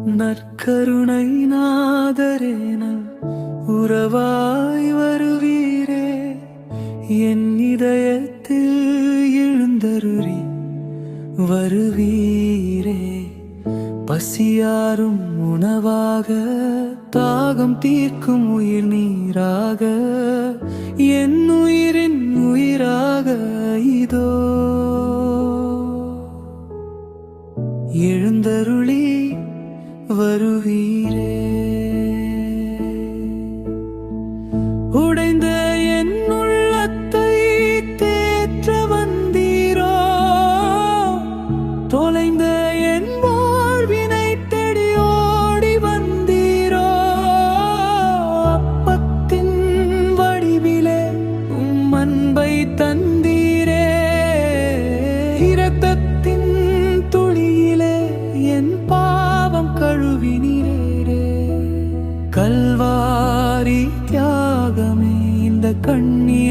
நற்கருணை நாதரேன உறவாய் வருவீரே, என் இதயத்தில் எழுந்தருளி வருவீரே. பசியாரும் உணவாக, தாகம் தீர்க்கும் உயிர் நீராக, என் உயிரின் உயிராக இதோ எழுந்தருளி வருவீரே. உடைந்த என் உள்ளத்தை தேற்ற வந்தீரோ, தொலைந்த என் வாழ்வினை தேடி ஓடி வந்தீரோ. அப்பத்தின் வடிவிலே உம் அன்பை தந்தீரே, இரத்தத்தின் துளியிலே என் பாவம் கழுவினீரே. கல்வாரி தியாகமே இந்த கண்ணீர்